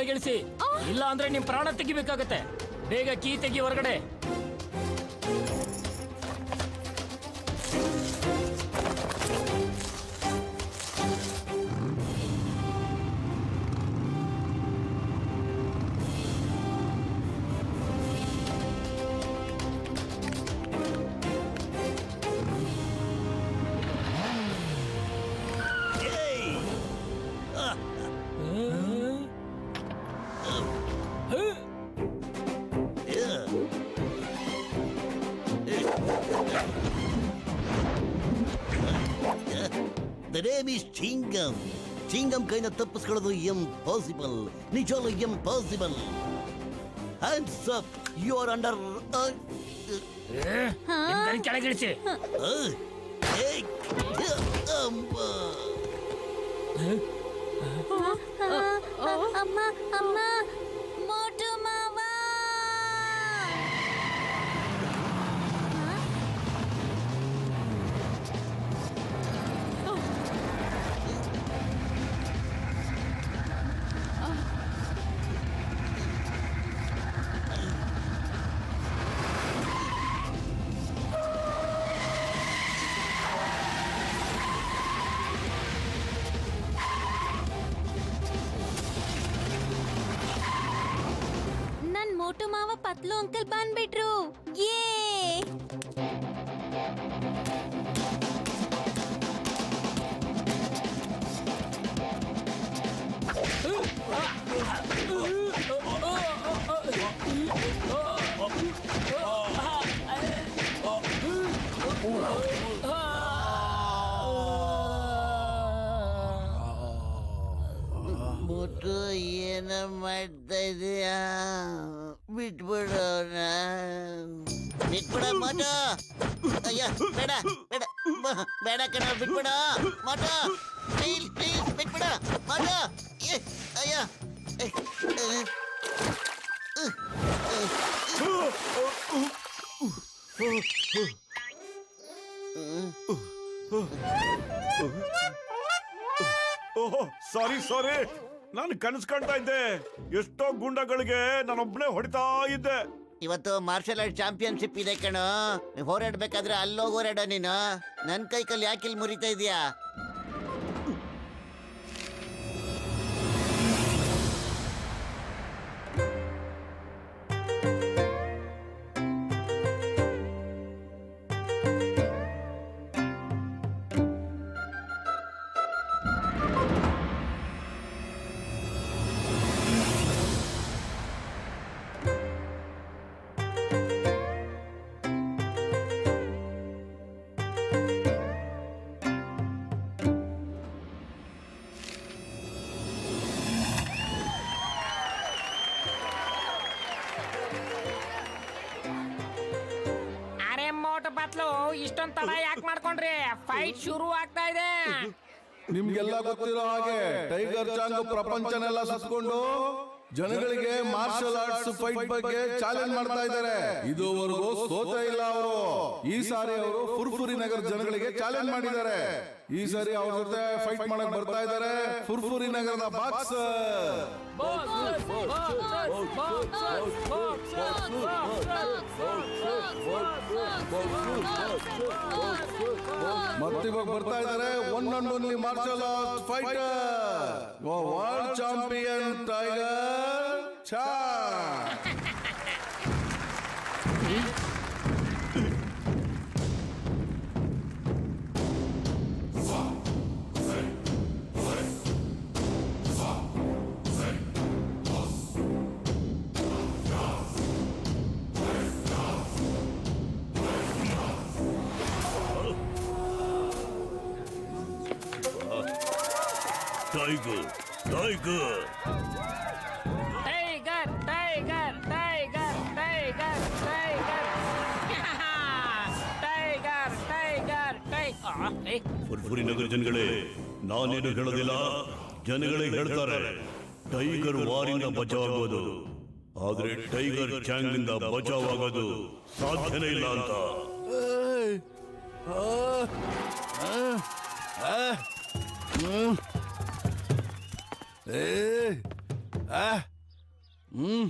ಕೆಳಗಿಳಿಸಿ, ಇಲ್ಲ ಅಂದ್ರೆ ನಿಮ್ ಪ್ರಾಣ ತೆಗಿಬೇಕಾಗತ್ತೆ. ಬೇಗ ಕೀ ತೆಗಿ ಹೊರಗಡೆ. The name is Chingam. Chingam ಕೈನ ತಪ್ಪಿಸ್ಕೊಳ್ಳೋದು ಇಂಪಾಸಿಬಲ್, ನಿಜವೂ impossible. Hands up, you are under. ಕೆಳಗಿಳಿಸಿ. ಅಮ್ಮ ಅಮ್ಮ, ಮೋಟು ಮಾವ. ಮೋಟು ಮಾವ ಪತ್ಲು ಅಂಕಲ್ ಬಂದ್ಬಿಟ್ರು. ಯೇ ಮೋಟು ಏನ ಮಾಡ್ತಾ ಇದೀಯಾ? ಬಿಟ್ಬಿಡೋಣ, ಬಿಟ್ಬಿಡ ಮೋಟು. ಅಯ್ಯ ಬೇಡ ಬೇಡ ಬೇಡ ಕಣ, ಬಿಟ್ಬಿಡ ಮೋಟು. Please please ಬಿಟ್ಬಿಡ ಮೋಟು. ಅಯ್ಯ ಓಹೋ ಸಾರಿ ಸಾರಿ, ನಾನು ಕನಸು ಕಾಣ್ತಾ ಇದ್ದೆ. ಎಷ್ಟೋ ಗುಂಡಗಳಿಗೆ ನಾನೊಬ್ನೇ ಹೊಡಿತಾ ಇದ್ದೆ. ಇವತ್ತು ಮಾರ್ಷಲ್ ಆರ್ಟ್ ಚಾಂಪಿಯನ್ಶಿಪ್ ಇದೆ ಕಣೋ. ಹೋರಾಡ್ಬೇಕಾದ್ರೆ ಅಲ್ಲೋಗಿ ಹೋರಾಡೋ ನೀನು. ನನ್ನ ಕೈ ಕಲ್ಲಿ ಯಾಕೆ ಇಲ್ಲಿ ಮುರಿತಾ ಇದೀಯಾ? ಪತ್ಲು ಇಷ್ಟೊಂದ್ ತಡ ಯಾಕೆ ಮಾಡ್ಕೊಂಡ್ರಿ? ಫೈಟ್ ಶುರು ಆಗ್ತಾ ಇದೆ. ನಿಮ್ಗೆಲ್ಲ ಗೊತ್ತಿರೋ ಹಾಗೆ ಟೈಗರ್ ಚಾಂಗ್ ಪ್ರಪಂಚನೆಲ್ಲ ಸುತ್ಕೊಂಡು ಜನಗಳಿಗೆ ಮಾರ್ಷಲ್ ಆರ್ಟ್ಸ್ ಫೈಟ್ ಬಗ್ಗೆ ಚಾಲೆಂಜ್ ಮಾಡ್ತಾ ಇದ್ದಾರೆ. ಇದುವರೆಗೂ ಸೋತ ಇಲ್ಲ ಅವರು. ಈ ಸಾರಿ ಅವರು ಫುರ್ಫುರಿ ನಗರ ಜನಗಳಿಗೆ ಚಾಲೆಂಜ್ ಮಾಡಿದ್ದಾರೆ. ಈ ಸಾರಿ ಅವ್ರ ಜೊತೆ ಫೈಟ್ ಮಾಡಕ್ ಬರ್ತಾ ಇದ್ದಾರೆ ಫುರ್ಫುರಿ ನಗರದ ಬಾಕ್ಸರ್. ಮತ್ತಿವಾಗ ಬರ್ತಾ ಇದ್ದಾರೆ one and only martial arts fighter, world champion tiger Chang. Tiger tiger tiger tiger tiger tiger tiger tiger tiger tiger. Furfuri Nagar ಜನಗಳೇ, ನಾನೇನು ಹೇಳೋದಿಲ್ಲ, ಜನಗಳೇ ಹೇಳ್ತಾರೆ. ಟೈಗರ್ ವಾರಿಂದ ಬಚಾವಾಗೋದು, ಆದ್ರೆ ಟೈಗರ್ ಚಾಂಗ್ನಿಂದ ಬಚಾವಾಗೋದು ಸಾಧ್ಯನೇ ಇಲ್ಲ ಅಂತ. ಹ್ಮ್